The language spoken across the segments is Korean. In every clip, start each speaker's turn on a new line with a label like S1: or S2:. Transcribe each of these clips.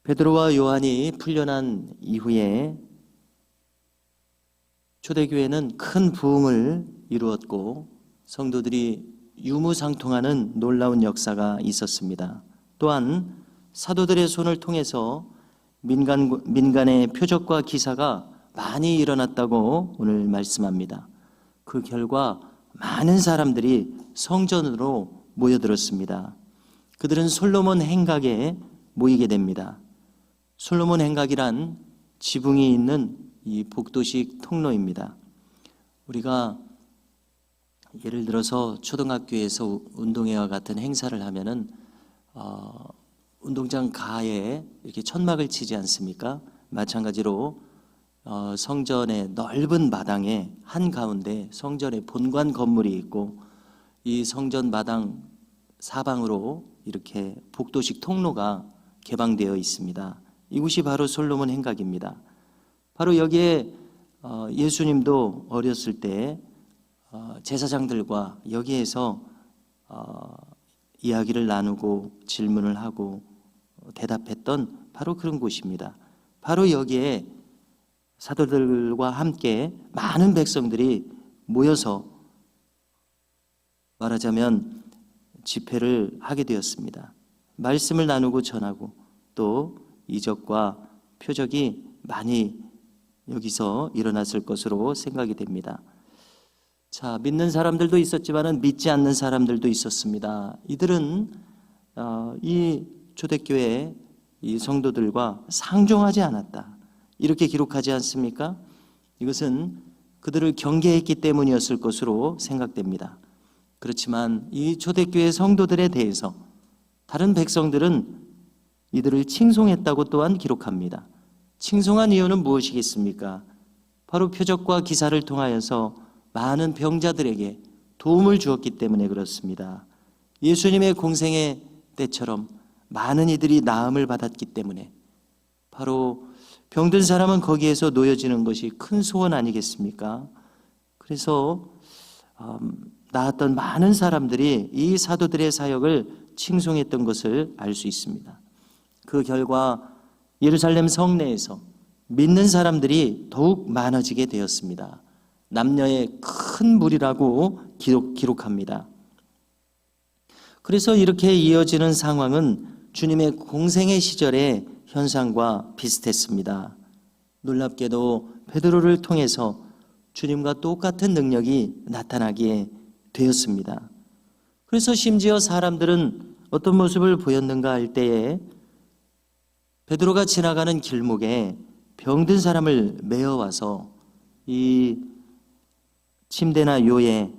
S1: 베드로와 요한이 풀려난 이후에 초대교회는 큰 부흥을 이루었고 성도들이 유무상통하는 놀라운 역사가 있었습니다. 또한 사도들의 손을 통해서 민간의 표적과 기사가 많이 일어났다고 오늘 말씀합니다. 그 결과 많은 사람들이 성전으로 모여들었습니다. 그들은 솔로몬 행각에 모이게 됩니다. 솔로몬 행각이란 지붕이 있는 이 복도식 통로입니다. 우리가 예를 들어서 초등학교에서 운동회와 같은 행사를 하면은 운동장 가에 이렇게 천막을 치지 않습니까? 마찬가지로 성전의 넓은 마당에 한가운데 성전의 본관 건물이 있고 이 성전 마당 사방으로 이렇게 복도식 통로가 개방되어 있습니다. 이곳이 바로 솔로몬 행각입니다. 바로 여기에 예수님도 어렸을 때 제사장들과 여기에서 이야기를 나누고 질문을 하고 대답했던 바로 그런 곳입니다. 바로 여기에 사도들과 함께 많은 백성들이 모여서 말하자면 집회를 하게 되었습니다. 말씀을 나누고 전하고 또 이적과 표적이 많이 여기서 일어났을 것으로 생각이 됩니다. 자, 믿는 사람들도 있었지만 믿지 않는 사람들도 있었습니다. 이들은 이 초대교회 이 성도들과 상종하지 않았다, 이렇게 기록하지 않습니까? 이것은 그들을 경계했기 때문이었을 것으로 생각됩니다. 그렇지만 이 초대교회 성도들에 대해서 다른 백성들은 이들을 칭송했다고 또한 기록합니다. 칭송한 이유는 무엇이겠습니까? 바로 표적과 기사를 통하여서 많은 병자들에게 도움을 주었기 때문에 그렇습니다. 예수님의 공생의 때처럼 많은 이들이 나음을 받았기 때문에 바로 병든 사람은 거기에서 놓여지는 것이 큰 소원 아니겠습니까? 그래서 나았던 많은 사람들이 이 사도들의 사역을 칭송했던 것을 알 수 있습니다. 그 결과 예루살렘 성내에서 믿는 사람들이 더욱 많아지게 되었습니다. 남녀의 큰 무리라고 기록합니다. 그래서 이렇게 이어지는 상황은 주님의 공생의 시절의 현상과 비슷했습니다. 놀랍게도 베드로를 통해서 주님과 똑같은 능력이 나타나게 되었습니다. 그래서 심지어 사람들은 어떤 모습을 보였는가 할 때에 베드로가 지나가는 길목에 병든 사람을 메어와서 이 침대나 요에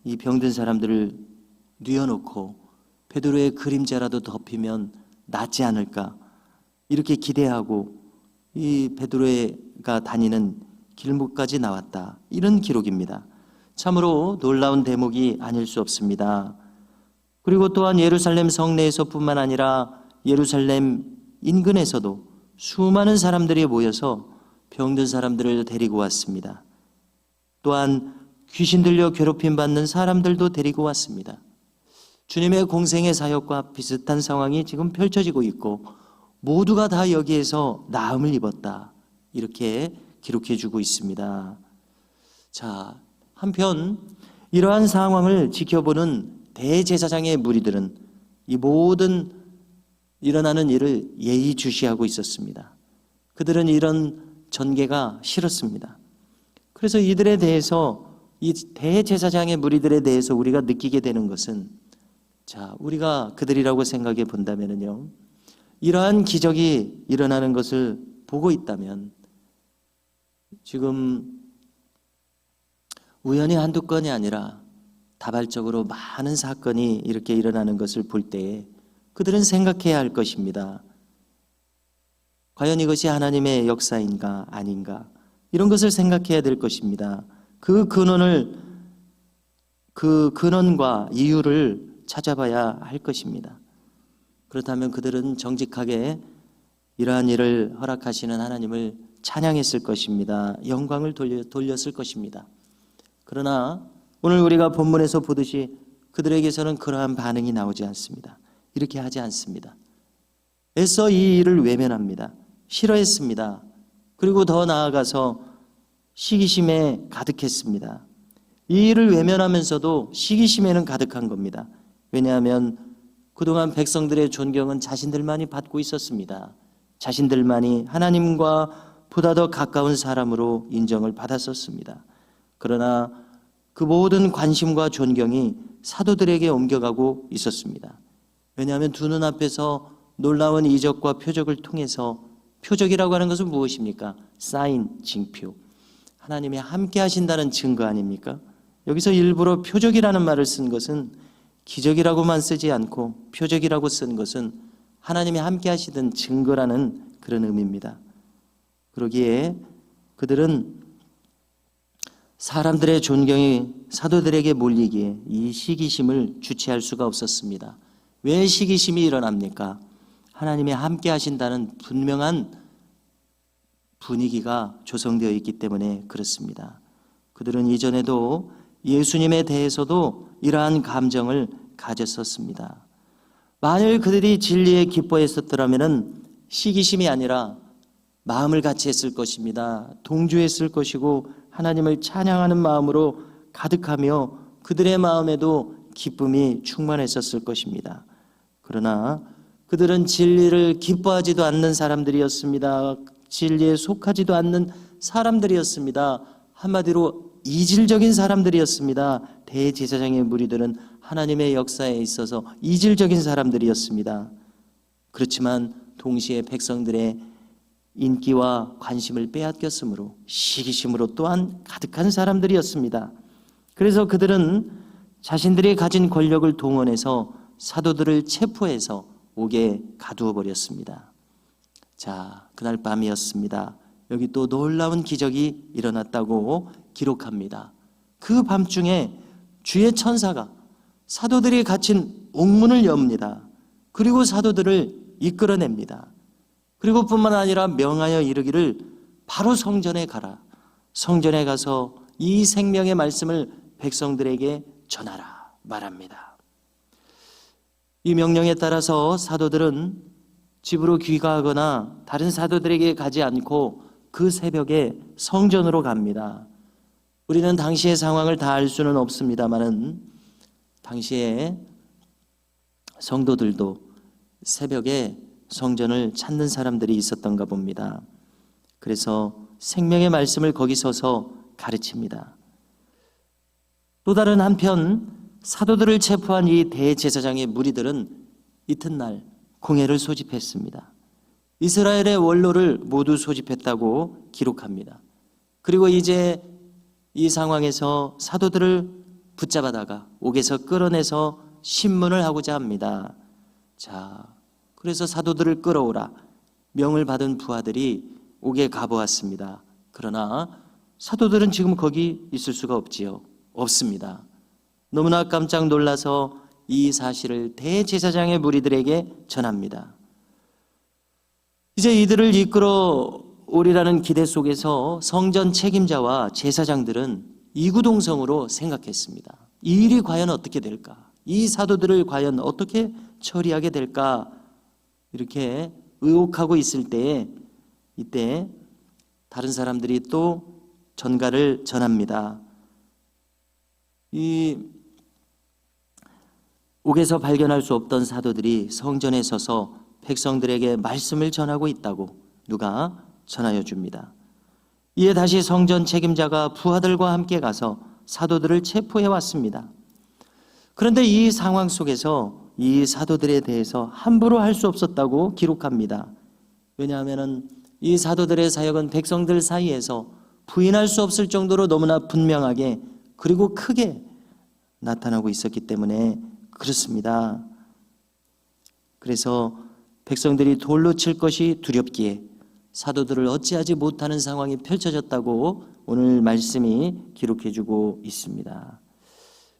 S1: 이 병든 사람들을 뉘어놓고 베드로의 그림자라도 덮이면 낫지 않을까, 이렇게 기대하고 이 베드로가 다니는 길목까지 나왔다, 이런 기록입니다. 참으로 놀라운 대목이 아닐 수 없습니다. 그리고 또한 예루살렘 성내에서뿐만 아니라 예루살렘 인근에서도 수많은 사람들이 모여서 병든 사람들을 데리고 왔습니다. 또한 귀신 들려 괴롭힘 받는 사람들도 데리고 왔습니다. 주님의 공생의 사역과 비슷한 상황이 지금 펼쳐지고 있고 모두가 다 여기에서 나음을 입었다, 이렇게 기록해 주고 있습니다. 자, 한편 이러한 상황을 지켜보는 대제사장의 무리들은 이 모든 일어나는 일을 예의주시하고 있었습니다. 그들은 이런 전개가 싫었습니다. 그래서 이들에 대해서, 이 대제사장의 무리들에 대해서 우리가 느끼게 되는 것은, 자, 우리가 그들이라고 생각해 본다면요, 이러한 기적이 일어나는 것을 보고 있다면 지금 우연히 한두 건이 아니라 다발적으로 많은 사건이 이렇게 일어나는 것을 볼 때에 그들은 생각해야 할 것입니다. 과연 이것이 하나님의 역사인가 아닌가, 이런 것을 생각해야 될 것입니다. 그 근원과 이유를 찾아봐야 할 것입니다. 그렇다면 그들은 정직하게 이러한 일을 허락하시는 하나님을 찬양했을 것입니다. 영광을 돌렸을 것입니다. 그러나 오늘 우리가 본문에서 보듯이 그들에게서는 그러한 반응이 나오지 않습니다. 이렇게 하지 않습니다. 애써 이 일을 외면합니다. 싫어했습니다. 그리고 더 나아가서 시기심에 가득했습니다. 이 일을 외면하면서도 시기심에는 가득한 겁니다. 왜냐하면 그동안 백성들의 존경은 자신들만이 받고 있었습니다. 자신들만이 하나님과 보다 더 가까운 사람으로 인정을 받았었습니다. 그러나 그 모든 관심과 존경이 사도들에게 옮겨가고 있었습니다. 왜냐하면 두 눈앞에서 놀라운 이적과 표적을 통해서, 표적이라고 하는 것은 무엇입니까? 사인, 징표. 하나님이 함께 하신다는 증거 아닙니까? 여기서 일부러 표적이라는 말을 쓴 것은 기적이라고만 쓰지 않고 표적이라고 쓴 것은 하나님이 함께 하시던 증거라는 그런 의미입니다. 그러기에 그들은 사람들의 존경이 사도들에게 몰리기에 이 시기심을 주체할 수가 없었습니다. 왜 시기심이 일어납니까? 하나님이 함께 하신다는 분명한 분위기가 조성되어 있기 때문에 그렇습니다. 그들은 이전에도 예수님에 대해서도 이러한 감정을 가졌었습니다. 만일 그들이 진리에 기뻐했었더라면 시기심이 아니라 마음을 같이 했을 것입니다. 동조했을 것이고 하나님을 찬양하는 마음으로 가득하며 그들의 마음에도 기쁨이 충만했었을 것입니다. 그러나 그들은 진리를 기뻐하지도 않는 사람들이었습니다. 진리에 속하지도 않는 사람들이었습니다. 한마디로 이질적인 사람들이었습니다. 대제사장의 무리들은 하나님의 역사에 있어서 이질적인 사람들이었습니다. 그렇지만 동시에 백성들의 인기와 관심을 빼앗겼으므로 시기심으로 또한 가득한 사람들이었습니다. 그래서 그들은 자신들이 가진 권력을 동원해서 사도들을 체포해서 옥에 가두어 버렸습니다. 자, 그날 밤이었습니다. 여기 또 놀라운 기적이 일어났다고 기록합니다. 그 밤중에 주의 천사가 사도들이 갇힌 옥문을 엽니다. 그리고 사도들을 이끌어냅니다. 그리고 뿐만 아니라 명하여 이르기를 바로 성전에 가라. 성전에 가서 이 생명의 말씀을 백성들에게 전하라 말합니다. 이 명령에 따라서 사도들은 집으로 귀가하거나 다른 사도들에게 가지 않고 그 새벽에 성전으로 갑니다. 우리는 당시의 상황을 다 알 수는 없습니다만은 당시에 성도들도 새벽에 성전을 찾는 사람들이 있었던가 봅니다. 그래서 생명의 말씀을 거기 서서 가르칩니다. 또 다른 한편 사도들을 체포한 이 대제사장의 무리들은 이튿날 공회를 소집했습니다. 이스라엘의 원로를 모두 소집했다고 기록합니다. 그리고 이제 이 상황에서 사도들을 붙잡아다가 옥에서 끌어내서 신문을 하고자 합니다. 자, 그래서 사도들을 끌어오라. 명을 받은 부하들이 옥에 가보았습니다. 그러나 사도들은 지금 거기 있을 수가 없습니다. 너무나 깜짝 놀라서 이 사실을 대제사장의 무리들에게 전합니다. 이제 이들을 이끌어 오리라는 기대 속에서 성전 책임자와 제사장들은 이구동성으로 생각했습니다. 이 일이 과연 어떻게 될까? 이 사도들을 과연 어떻게 처리하게 될까? 이렇게 의혹하고 있을 때에 이때 다른 사람들이 또 전가를 전합니다. 이 옥에서 발견할 수 없던 사도들이 성전에 서서 백성들에게 말씀을 전하고 있다고 누가 전하여 줍니다. 이에 다시 성전 책임자가 부하들과 함께 가서 사도들을 체포해 왔습니다. 그런데 이 상황 속에서 이 사도들에 대해서 함부로 할 수 없었다고 기록합니다. 왜냐하면 이 사도들의 사역은 백성들 사이에서 부인할 수 없을 정도로 너무나 분명하게 그리고 크게 나타나고 있었기 때문에 그렇습니다. 그래서 백성들이 돌로 칠 것이 두렵기에 사도들을 어찌하지 못하는 상황이 펼쳐졌다고 오늘 말씀이 기록해주고 있습니다.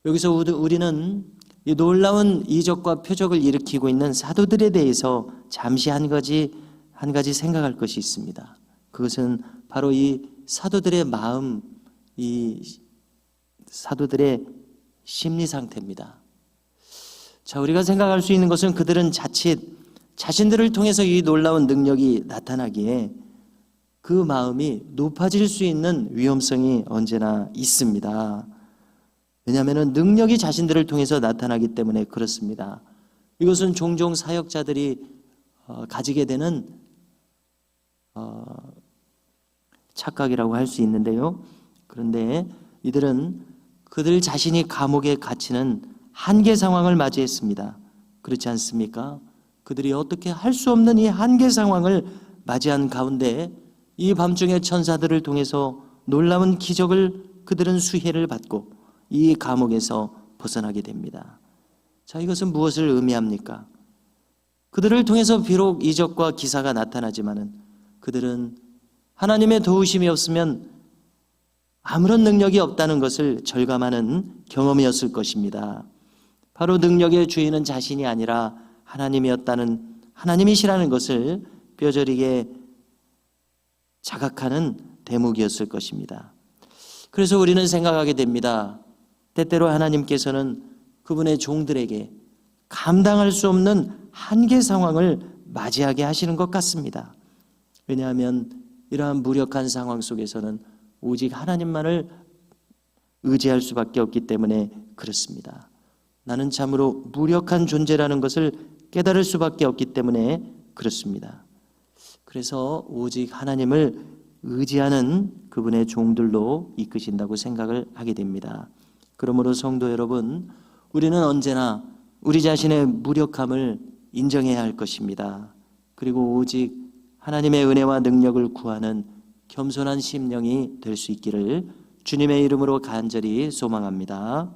S1: 여기서 우리는 이 놀라운 이적과 표적을 일으키고 있는 사도들에 대해서 잠시 한 가지 생각할 것이 있습니다. 그것은 바로 이 사도들의 마음, 이 사도들의 심리 상태입니다. 자, 우리가 생각할 수 있는 것은 그들은 자칫 자신들을 통해서 이 놀라운 능력이 나타나기에 그 마음이 높아질 수 있는 위험성이 언제나 있습니다. 왜냐하면 능력이 자신들을 통해서 나타나기 때문에 그렇습니다. 이것은 종종 사역자들이 가지게 되는 착각이라고 할 수 있는데요. 그런데 이들은 그들 자신이 감옥에 갇히는 한계 상황을 맞이했습니다. 그렇지 않습니까? 그들이 어떻게 할 수 없는 이 한계 상황을 맞이한 가운데 이 밤중에 천사들을 통해서 놀라운 기적을 그들은 수혜를 받고 이 감옥에서 벗어나게 됩니다. 자, 이것은 무엇을 의미합니까? 그들을 통해서 비록 이적과 기사가 나타나지만은 그들은 하나님의 도우심이 없으면 아무런 능력이 없다는 것을 절감하는 경험이었을 것입니다. 바로 능력의 주인은 자신이 아니라 하나님이시라는 것을 뼈저리게 자각하는 대목이었을 것입니다. 그래서 우리는 생각하게 됩니다. 때때로 하나님께서는 그분의 종들에게 감당할 수 없는 한계 상황을 맞이하게 하시는 것 같습니다. 왜냐하면 이러한 무력한 상황 속에서는 오직 하나님만을 의지할 수밖에 없기 때문에 그렇습니다. 나는 참으로 무력한 존재라는 것을 깨달을 수밖에 없기 때문에 그렇습니다. 그래서 오직 하나님을 의지하는 그분의 종들로 이끄신다고 생각을 하게 됩니다. 그러므로 성도 여러분, 우리는 언제나 우리 자신의 무력함을 인정해야 할 것입니다. 그리고 오직 하나님의 은혜와 능력을 구하는 겸손한 심령이 될 수 있기를 주님의 이름으로 간절히 소망합니다.